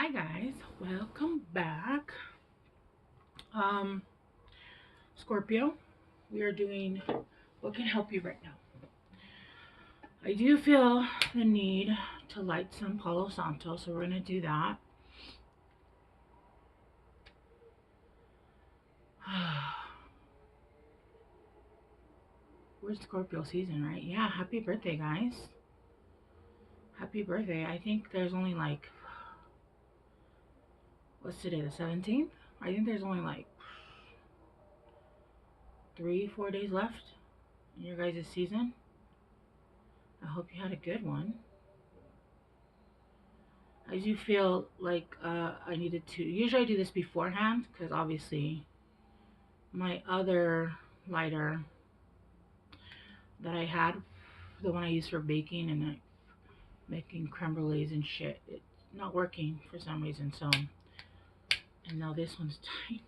Hi guys, welcome back. Scorpio, we are doing what can help you right now. I do feel the need to light some Palo Santo, so we're gonna do that. We're Scorpio season, right? Yeah, happy birthday, guys. Happy birthday. I think there's only like, what's today, the 17th? I think there's only like 3-4 days left in your guys' season. I hope you had a good one. I do feel like I needed to. Usually I do this beforehand because obviously my other lighter that I had, the one I use for baking and making creme brulees and shit, it's not working for some reason. So, and now this one's tight.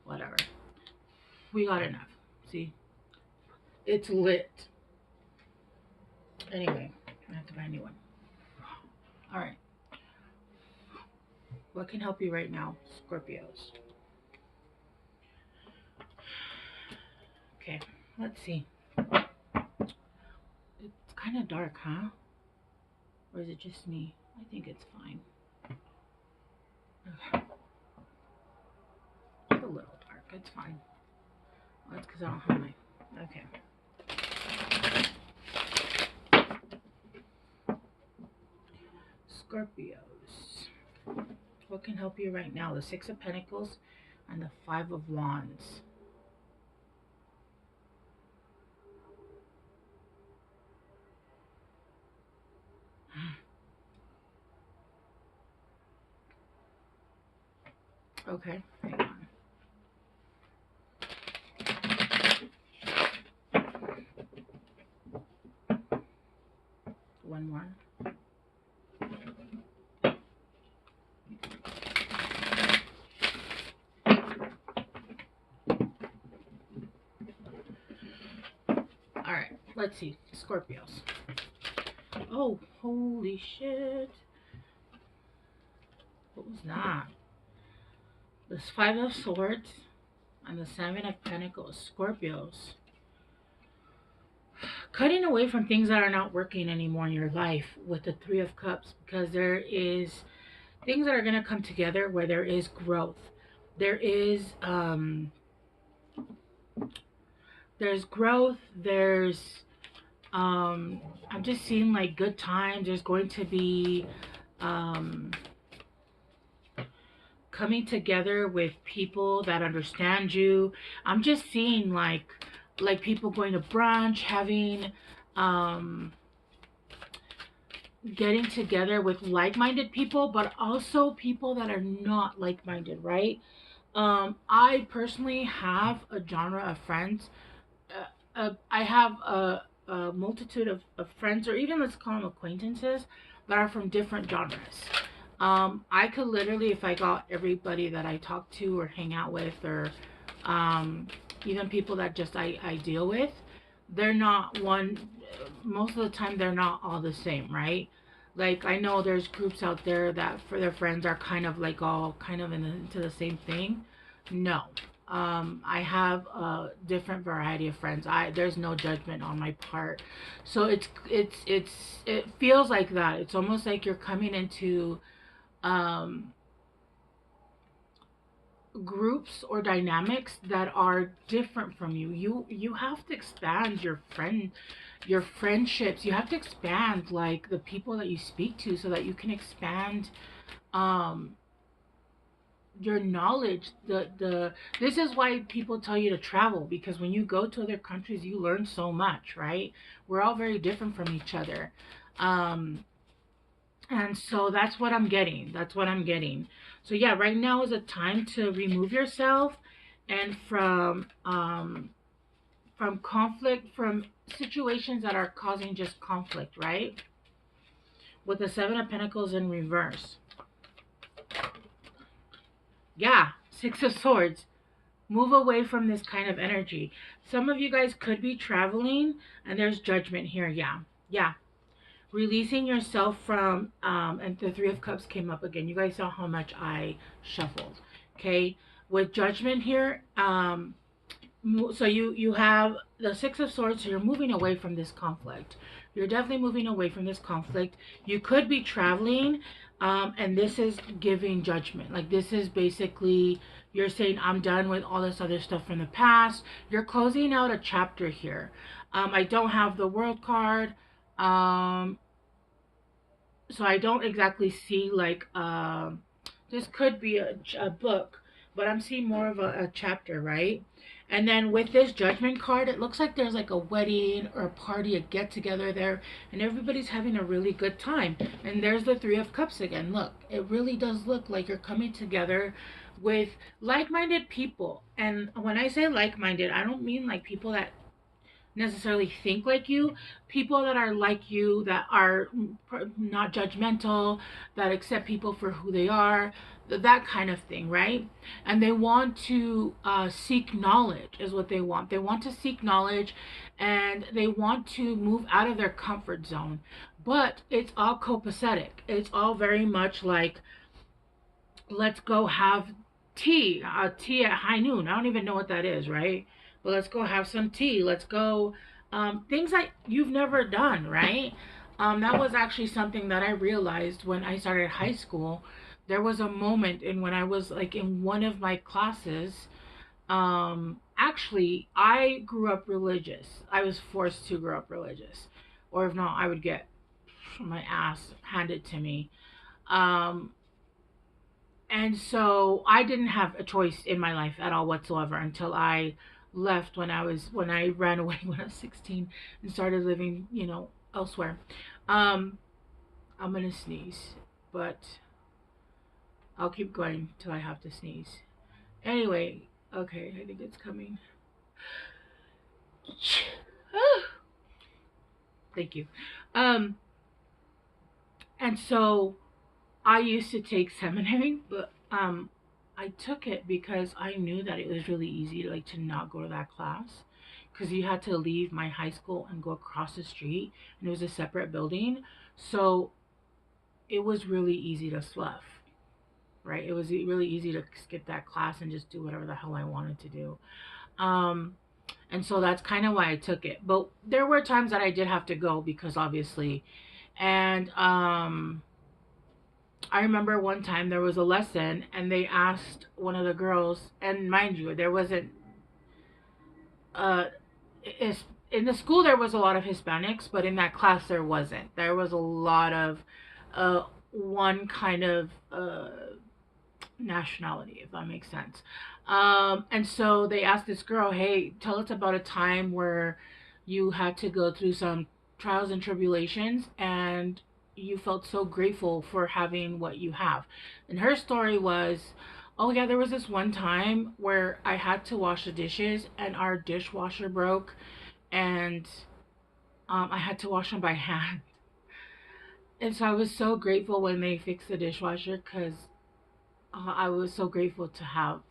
Whatever. We got enough. See, it's lit. Anyway, I have to buy a new one. All right. What can help you right now, Scorpios? Okay, let's see. It's kind of dark, huh? Or is it just me? I think it's fine. Okay. It's a little dark. It's fine. Well, that's because I don't have my... Okay. Scorpios. What can help you right now? The Six of Pentacles and the Five of Wands. Okay, hang on. One more. Alright, let's see. Scorpios. Oh, holy shit. What was that? This Five of Swords and the Seven of Pentacles. Scorpios. Cutting away from things that are not working anymore in your life with the Three of Cups, because there is things that are going to come together where there is growth. There's growth, I'm just seeing like good times. There's going to be coming together with people that understand you. I'm just seeing like people going to brunch, having getting together with like-minded people, but also people that are not like-minded, right? I personally have a genre of friends. I have a multitude of friends, or even let's call them acquaintances, that are from different genres. I could literally, if I got everybody that I talk to or hang out with, or even people that just I deal with, they're not one, most of the time they're not all the same, right? Like I know there's groups out there that for their friends are kind of like all kind of into the same thing. No. I have a different variety of friends. There's no judgment on my part. So it feels like that. It's almost like you're coming into groups or dynamics that are different from you. You have to expand your friendships. You have to expand like the people that you speak to, so that you can expand your knowledge. This is why people tell you to travel, because when you go to other countries you learn so much, right? We're all very different from each other. And so that's what I'm getting. So yeah, right now is a time to remove yourself and from conflict, from situations that are causing just conflict, right? With the Seven of Pentacles in reverse. Yeah, Six of Swords. Move away from this kind of energy. Some of you guys could be traveling, and there's judgment here. Yeah. releasing yourself from, and the Three of Cups came up again. You guys saw how much I shuffled. Okay, with Judgment here, so you have the Six of Swords, so you're moving away from this conflict. You're definitely moving away from this conflict. You could be traveling, and this is giving Judgment. Like, this is basically, you're saying, I'm done with all this other stuff from the past. You're closing out a chapter here. I don't have the World card, so I don't exactly see, like, this could be a book, but I'm seeing more of a chapter, right? And then with this Judgment card, it looks like there's like a wedding or a party, a get together there, and everybody's having a really good time. And there's the Three of Cups again. Look, it really does look like you're coming together with like-minded people. And when I say like-minded, I don't mean like people that necessarily think like you, people that are like you, that are not judgmental, that accept people for who they are, that kind of thing, right? And they want to seek knowledge, is what they want. They want to seek knowledge, and they want to move out of their comfort zone. But it's all copacetic. It's all very much like, let's go have tea at high noon. I don't even know what that is, right? But let's go have some tea. Let's go, things that you've never done, right? That was actually something that I realized when I started high school. There was a moment in when I was like in one of my classes. Actually, I grew up religious. I was forced to grow up religious, or if not, I would get my ass handed to me. Um, and so I didn't have a choice in my life at all whatsoever until I left, when I ran away when I was 16 and started living, elsewhere. Um, I'm gonna sneeze, but I'll keep going till I have to sneeze. Anyway, okay, I think it's coming. Thank you. Um, and so I used to take seminary, but I took it because I knew that it was really easy to, like, to not go to that class, because you had to leave my high school and go across the street, and it was a separate building. So it was really easy to slough, right? It was really easy to skip that class and just do whatever the hell I wanted to do. Um, and so that's kind of why I took it. But there were times that I did have to go because obviously, and I remember one time there was a lesson and they asked one of the girls, and mind you, there wasn't, uh, in the school there was a lot of Hispanics, but in that class there wasn't. There was a lot of one kind of nationality, if that makes sense. And so they asked this girl, hey, tell us about a time where you had to go through some trials and tribulations and you felt so grateful for having what you have. And her story was, oh yeah, there was this one time where I had to wash the dishes and our dishwasher broke, and I had to wash them by hand. And so I was so grateful when they fixed the dishwasher, because I was so grateful to have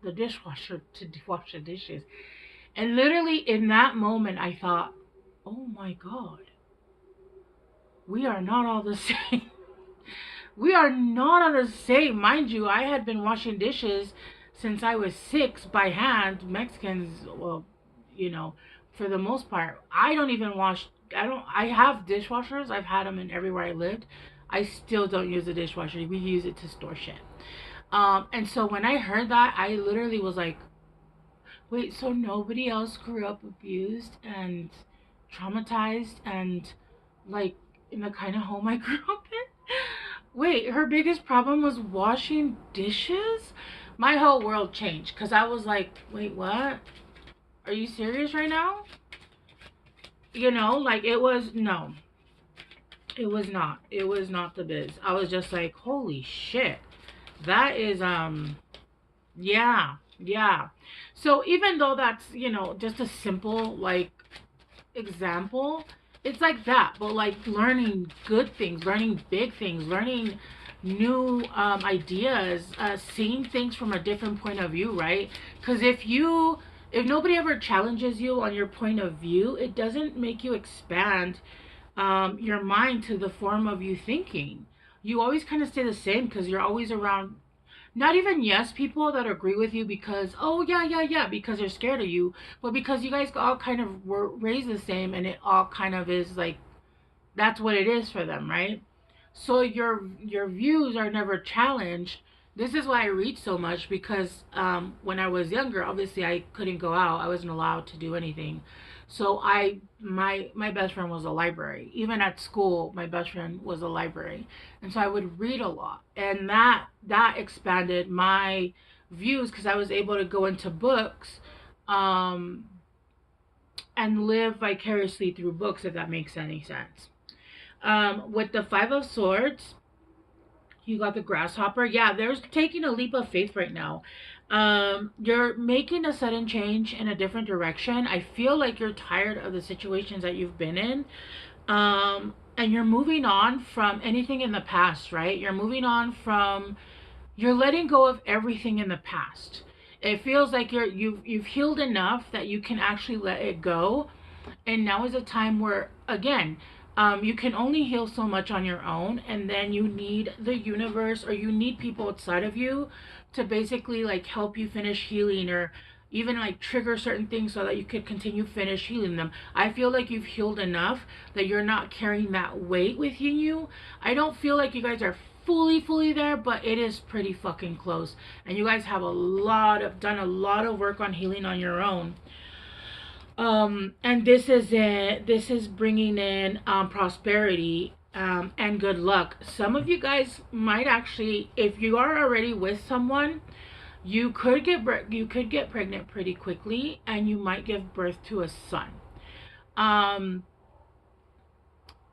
the dishwasher to wash the dishes. And literally in that moment, I thought, oh my God, we are not all the same. We are not all the same. Mind you, I had been washing dishes since I was 6 by hand. Mexicans, well, you know, for the most part, I don't even wash. I have dishwashers. I've had them in everywhere I lived. I still don't use the dishwasher. We use it to store shit. And so when I heard that, I literally was like, wait, so nobody else grew up abused and traumatized and, like, in the kind of home I grew up in? Wait, her biggest problem was washing dishes? My whole world changed because I was like, wait, what? Are you serious right now? You know, like, it was, no, it was not. It was not the biz. I was just like, holy shit. That is, yeah. So even though that's, just a simple, like, example, it's like that, but like learning good things, learning big things, learning new ideas, seeing things from a different point of view, right? Because if nobody ever challenges you on your point of view, it doesn't make you expand your mind to the form of you thinking. You always kind of stay the same because you're always around not even yes people that agree with you because oh yeah yeah yeah because they're scared of you, but because you guys all kind of were raised the same and it all kind of is like that's what it is for them, right? So your views are never challenged. This is why I read so much because when I was younger, obviously I couldn't go out. I wasn't allowed to do anything. So my best friend was a library. Even at school, my best friend was a library, and so I would read a lot, and that expanded my views because I was able to go into books, um, and live vicariously through books, if that makes any sense. With the Five of Swords, you got the grasshopper. Yeah, there's taking a leap of faith right now. You're making a sudden change in a different direction. I feel like you're tired of the situations that you've been in. And you're moving on from anything in the past, right? You're moving on from you're letting go of everything in the past. It feels like you've healed enough that you can actually let it go, and now is a time where again you can only heal so much on your own, and then you need the universe or you need people outside of you to basically like help you finish healing or even like trigger certain things so that you could continue finish healing them. I feel like you've healed enough that you're not carrying that weight within you. I don't feel like you guys are fully there, but it is pretty fucking close, and you guys have done a lot of work on healing on your own. And this is it. This is bringing in prosperity and good luck. Some of you guys might actually, if you are already with someone, you could get pregnant pretty quickly, and you might give birth to a son. Um,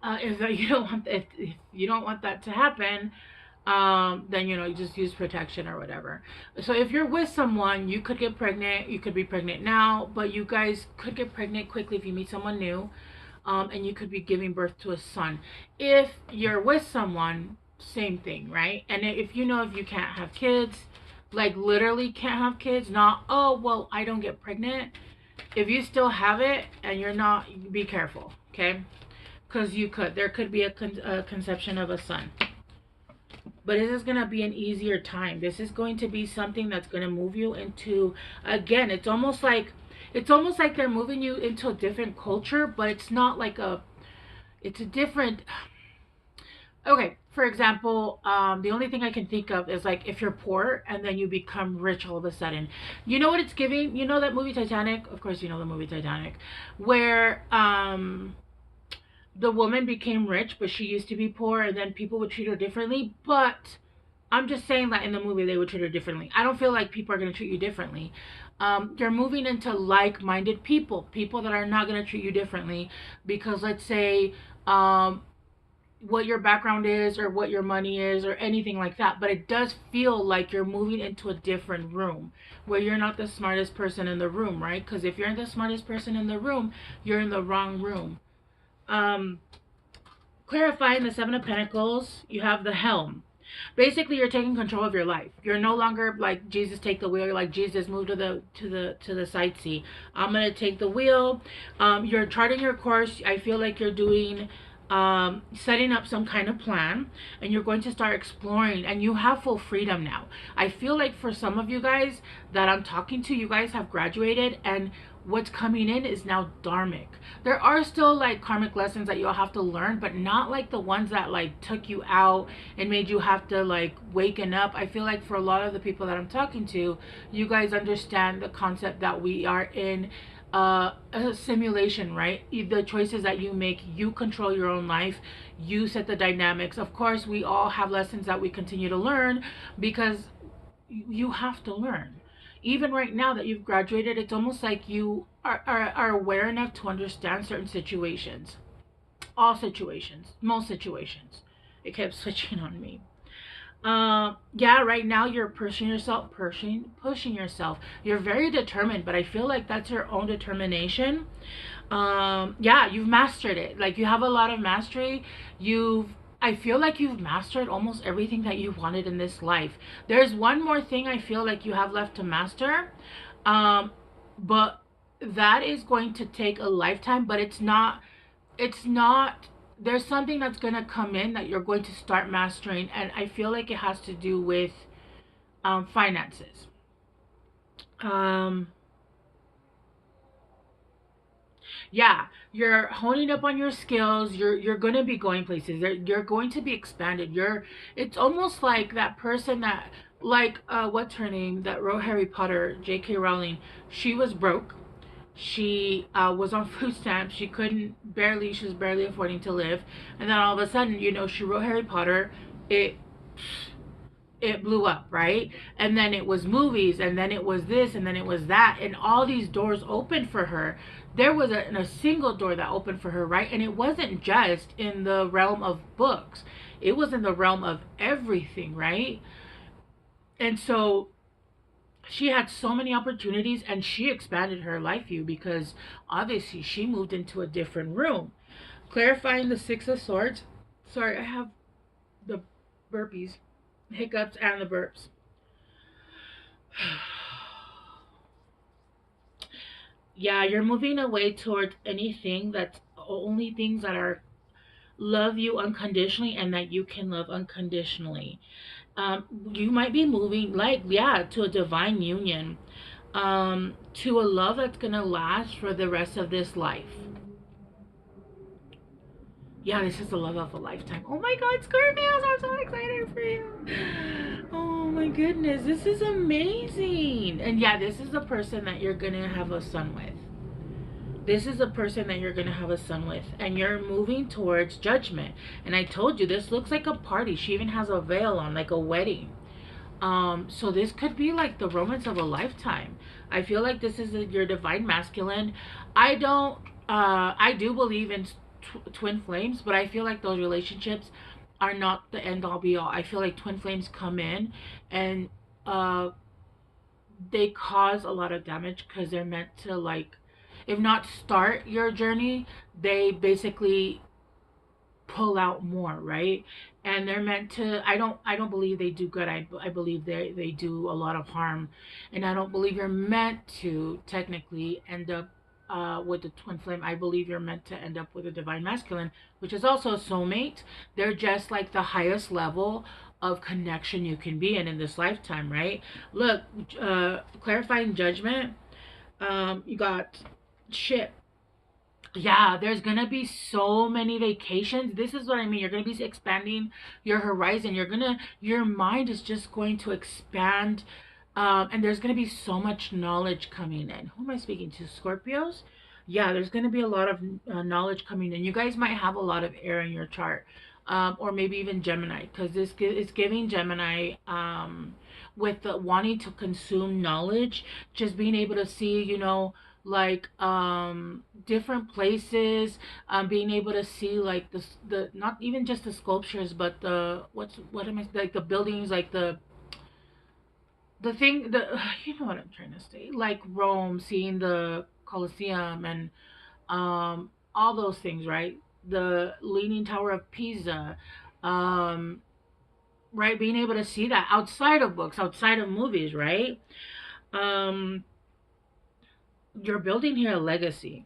if you don't want if you don't want that to happen, then you just use protection or whatever. So if you're with someone, you could get pregnant. You could be pregnant now, but you guys could get pregnant quickly if you meet someone new, and you could be giving birth to a son. If you're with someone, same thing, right? And if you can't have kids, like literally can't have kids, not oh well I don't get pregnant. If you still have it and you're not, be careful, okay? Because there could be a conception of a son. But this is going to be an easier time. This is going to be something that's going to move you into, again, it's almost like they're moving you into a different culture, but it's not like it's a different, okay, for example, the only thing I can think of is like if you're poor and then you become rich all of a sudden. You know what it's giving? You know that movie Titanic? Of course you know the movie Titanic, where the woman became rich, but she used to be poor, and then people would treat her differently. But I'm just saying that in the movie they would treat her differently. I don't feel like people are going to treat you differently. You're moving into like-minded people that are not going to treat you differently because, let's say, what your background is or what your money is or anything like that. But it does feel like you're moving into a different room where you're not the smartest person in the room, right? Because if you're the smartest person in the room, you're in the wrong room. Clarifying the Seven of Pentacles, you have the Helm. Basically, you're taking control of your life. You're no longer like Jesus take the wheel. You're like Jesus, move to the side seat. I'm gonna take the wheel. You're charting your course. I feel like you're doing setting up some kind of plan, and you're going to start exploring, and you have full freedom now. I feel like for some of you guys that I'm talking to, you guys have graduated, and what's coming in is now dharmic. There are still like karmic lessons that you'll have to learn, but not like the ones that like took you out and made you have to like waken up. I feel like for a lot of the people that I'm talking to, you guys understand the concept that we are in a simulation, right? The choices that you make, you control your own life, you set the dynamics. Of course, we all have lessons that we continue to learn because you have to learn. Even right now that you've graduated, it's almost like you are aware enough to understand certain situations. All situations, most situations. It kept switching on me. Yeah, right now you're pushing yourself. You're very determined, but I feel like that's your own determination. Yeah, you've mastered it. Like you have a lot of mastery. I feel like you've mastered almost everything that you wanted in this life. There's one more thing I feel like you have left to master. But that is going to take a lifetime, but it's not there's something that's going to come in that you're going to start mastering, and I feel like it has to do with finances. Um, yeah, you're honing up on your skills. You're going to be going places. You're going to be expanded. It's almost like that person that, like, what's her name, that wrote Harry Potter, J.K. Rowling. She was broke. She was on food stamps. She was barely affording to live. And then all of a sudden, she wrote Harry Potter. It it blew up, right? And then it was movies, and then it was this, and then it was that, and all these doors opened for her. There was a single door that opened for her, right? And it wasn't just in the realm of books, it was in the realm of everything, right? And so she had so many opportunities, and she expanded her life view because obviously she moved into a different room. Clarifying the Six of Swords. Sorry, I have the burpees, hiccups, and the burps. Yeah, you're moving away towards anything that's only things that are love you unconditionally and that you can love unconditionally. You might be moving, like, yeah, to a divine union, to a love that's gonna last for the rest of this life. Yeah, this is the love of a lifetime. Oh my God, Scorpios, I'm so excited for you. Oh my goodness, this is amazing. And yeah, this is the person that you're gonna have a son with. This is a person that you're going to have a son with, and you're moving towards judgment. And I told you, this looks like a party. She even has a veil on, like a wedding. So this could be like the romance of a lifetime. I feel like this is your divine masculine. I do believe in twin flames, but I feel like those relationships are not the end all be all. I feel like twin flames come in and uh, they cause a lot of damage because they're meant to, like, if not start your journey, they basically pull out more, right? And they're meant to, I don't believe they do good. I believe they do a lot of harm. And I don't believe you're meant to technically end up with the twin flame. I believe you're meant to end up with a divine masculine, which is also a soulmate. They're just like the highest level of connection you can be in this lifetime, right? Look, clarifying judgment. You got ship. Yeah, there's gonna be so many vacations. This is what I mean. You're gonna be expanding your horizon. Your mind is just going to expand. And there's gonna be so much knowledge coming in. Who am I speaking to? Scorpios? Yeah, there's gonna be a lot of knowledge coming in. You guys might have a lot of air in your chart. Or maybe even Gemini, because this is giving Gemini, with the wanting to consume knowledge, just being able to see, like, different places, being able to see, like, the not even just the sculptures, but what am I, like, the buildings, like the thing, you know what I'm trying to say, like Rome, seeing the Colosseum, and all those things, right? The Leaning Tower of Pisa, um right, being able to see that outside of books, outside of movies, right? um you're building here a legacy.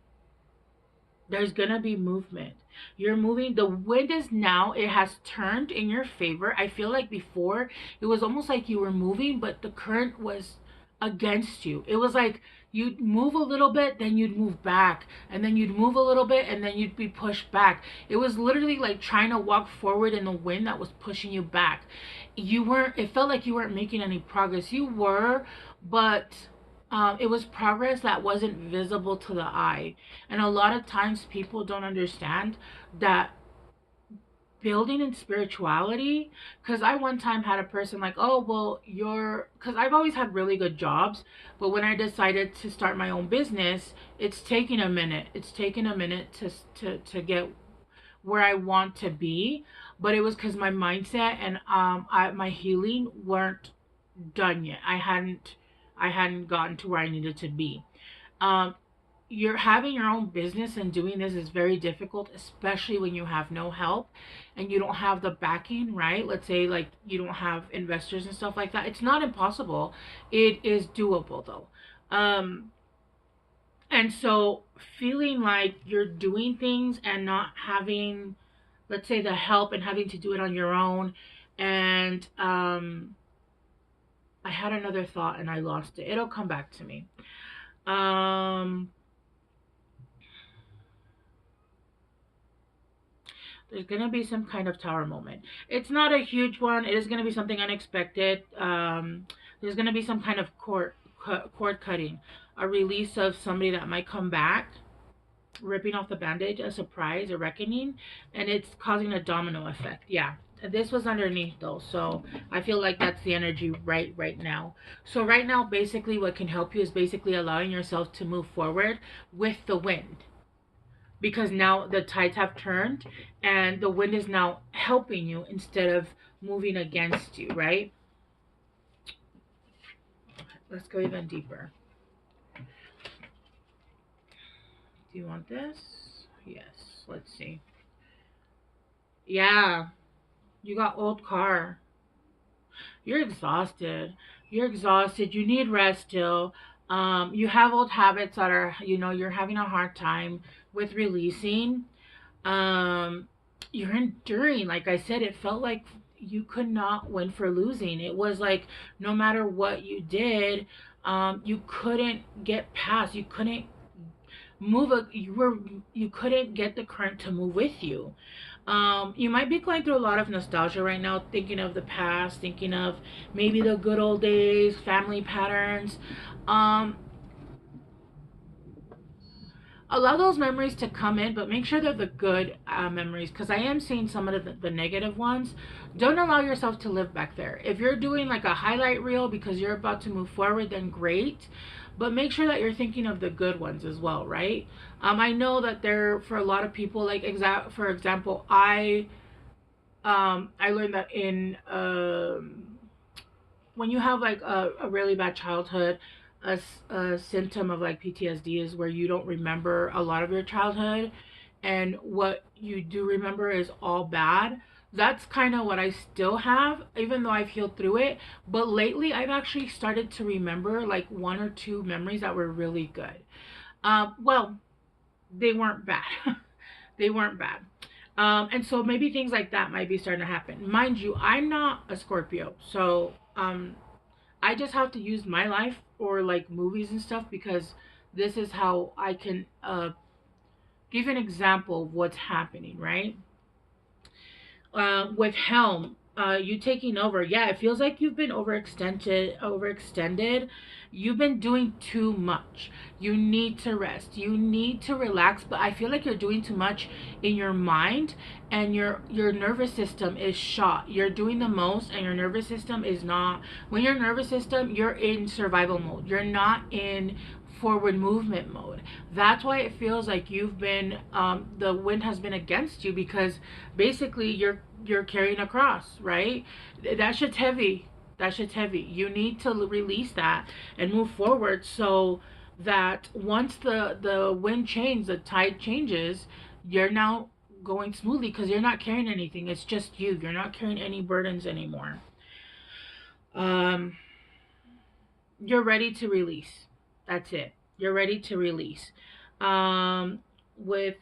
There's gonna be movement. You're moving. The wind is now, it has turned in your favor. I feel like before it was almost like you were moving, but the current was against you. It was like you'd move a little bit, then you'd move back, and then you'd move a little bit, and then you'd be pushed back. It was literally like trying to walk forward in the wind that was pushing you back. It felt like you weren't making any progress. You were, but it was progress that wasn't visible to the eye. And a lot of times people don't understand that building in spirituality, because I one time had a person like, oh, well, because I've always had really good jobs, but when I decided to start my own business, it's taken a minute to get where I want to be. But it was because my mindset and my healing weren't done yet. I hadn't gotten to where I needed to be. Um, you're having your own business and doing this is very difficult, especially when you have no help and you don't have the backing, right? Let's say, like, you don't have investors and stuff like that. It's not impossible. It is doable though. Um, and so feeling like you're doing things and not having let's say the help and having to do it on your own. And I had another thought and I lost it. It'll come back to me. Um, there's gonna be some kind of tower moment. It's not a huge one. It is gonna be something unexpected. There's gonna be some kind of cord cutting, a release of somebody that might come back, ripping off the bandage, a surprise, a reckoning, and it's causing a domino effect. Yeah. This was underneath though, so I feel like that's the energy right now. So right now, basically, what can help you is basically allowing yourself to move forward with the wind, because now the tides have turned and the wind is now helping you instead of moving against you, right? Let's go even deeper. Do you want this? Yes. Let's see. Yeah, you got old car. You're exhausted. You're exhausted. You need rest still. You have old habits that are, you're having a hard time with releasing. Um, you're enduring. Like I said, it felt like you could not win for losing. It was like no matter what you did, you couldn't get past. You couldn't you couldn't get the current to move with you. You might be going through a lot of nostalgia right now, thinking of the past, thinking of maybe the good old days, family patterns. Um, Allow those memories to come in, but make sure they're the good memories, because I am seeing some of the negative ones. Don't allow yourself to live back there. If you're doing like a highlight reel because you're about to move forward, then great. But make sure that you're thinking of the good ones as well, right? I know that there, for a lot of people, like for example, I learned that in when you have like a really bad childhood, a symptom of like PTSD is where you don't remember a lot of your childhood, and what you do remember is all bad. That's kind of what I still have, even though I've healed through it. But lately, I've actually started to remember like one or two memories that were really good. Well, they weren't bad. They weren't bad. And so maybe things like that might be starting to happen. Mind you, I'm not a Scorpio, so I just have to use my life or like movies and stuff, because this is how I can give an example of what's happening, right? With Helm, you taking over, yeah, it feels like you've been overextended. You've been doing too much. You need to rest. You need to relax. But I feel like you're doing too much in your mind, and your nervous system is shot. You're doing the most, and your nervous system is not. When your nervous system, you're in survival mode. You're not in forward movement mode. That's why it feels like you've been the wind has been against you, because basically you're carrying a cross, right? That shit's heavy. That shit's heavy. You need to release that and move forward, so that once the wind changes, the tide changes, you're now going smoothly, because you're not carrying anything. It's just you. You're not carrying any burdens anymore. Um, you're ready to release. That's it. You're ready to release. Um, with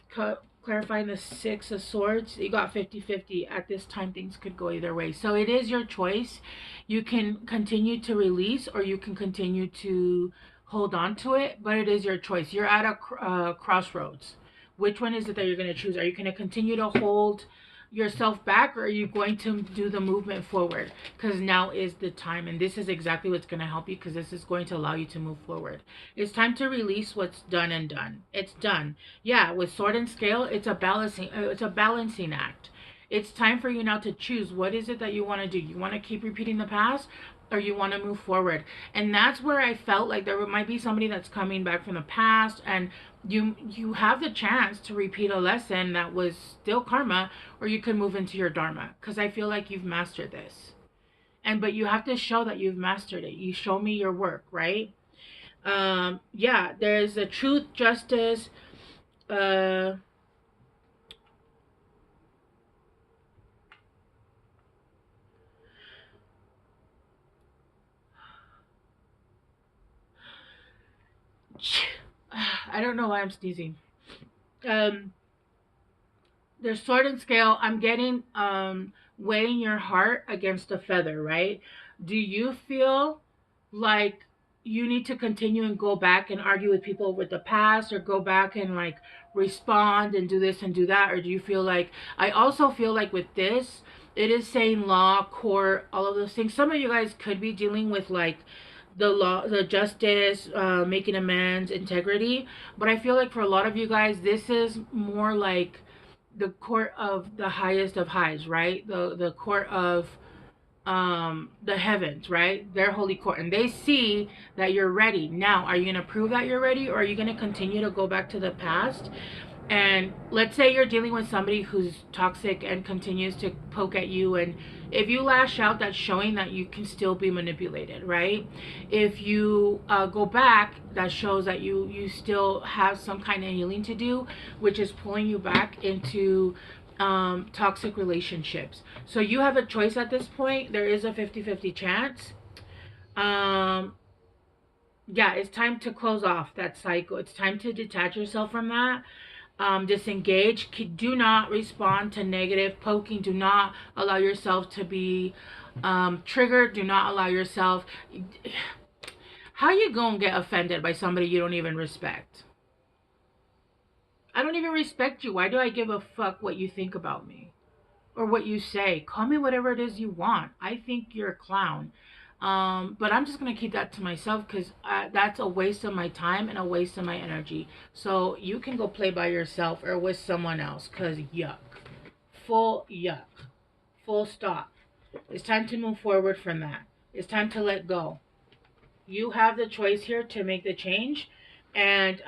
clarifying the Six of Swords, you got 50-50. At this time, things could go either way. So it is your choice. You can continue to release, or you can continue to hold on to it, but it is your choice. You're at a crossroads. Which one is it that you're going to choose? Are you going to continue to hold yourself back, or are you going to do the movement forward? Because now is the time, and this is exactly what's going to help you, because this is going to allow you to move forward. It's time to release what's done and done. It's done. Yeah, with sword and scale, it's a balancing act. It's time for you now to choose, what is it that you want to do. You want to keep repeating the past, or you want to move forward? And that's where I felt like there might be somebody that's coming back from the past, and you have the chance to repeat a lesson that was still karma, or you could move into your dharma, because I feel like you've mastered this. And but you have to show that you've mastered it. You show me your work, right? Yeah, there's a truth, justice, uh I don't know why I'm sneezing. um there's sword and scale. I'm getting weighing your heart against a feather, right? Do you feel like you need to continue and go back and argue with people with the past, or go back and like respond and do this and do that? Or do you feel like, I also feel like with this, it is saying law, court, all of those things. Some of you guys could be dealing with like the law, the justice, making amends, integrity. But I feel like for a lot of you guys, this is more like the court of the highest of highs, right? The court of the heavens, right? Their holy court, and they see that you're ready. Now, are you going to prove that you're ready, or are you going to continue to go back to the past? And let's say you're dealing with somebody who's toxic and continues to poke at you, and if you lash out, that's showing that you can still be manipulated, right? If you go back, that shows that you still have some kind of healing to do, which is pulling you back into toxic relationships. So you have a choice at this point. There is a 50-50 chance. Yeah, it's time to close off that cycle. It's time to detach yourself from that. Disengage. Do not respond to negative poking. Do not allow yourself to be triggered. Do not allow yourself. How you gonna get offended by somebody you don't even respect? I don't even respect you. Why do I give a fuck what you think about me or what you say? Call me whatever it is you want. I think you're a clown. But I'm just going to keep that to myself, because that's a waste of my time and a waste of my energy. So you can go play by yourself or with someone else, because yuck. Full yuck. Full stop. It's time to move forward from that. It's time to let go. You have the choice here to make the change, and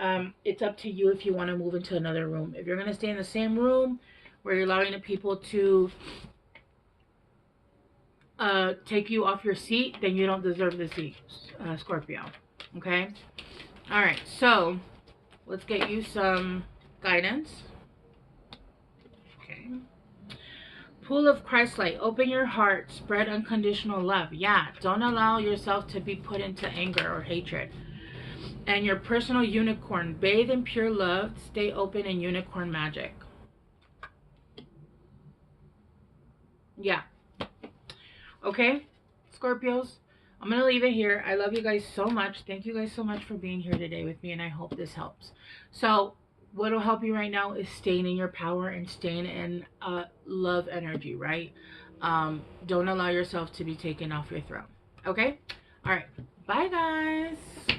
it's up to you if you want to move into another room. If you're going to stay in the same room where you're allowing the people to take you off your seat, then you don't deserve the seat, Scorpio. Okay? All right, so let's get you some guidance. Okay. Pool of Christ light. Open your heart. Spread unconditional love. Yeah, don't allow yourself to be put into anger or hatred. And your personal unicorn. Bathe in pure love. Stay open in unicorn magic. Yeah. Okay, Scorpios, I'm going to leave it here. I love you guys so much. Thank you guys so much for being here today with me, and I hope this helps. So what will help you right now is staying in your power and staying in love energy, right? Don't allow yourself to be taken off your throne. Okay? All right. Bye, guys.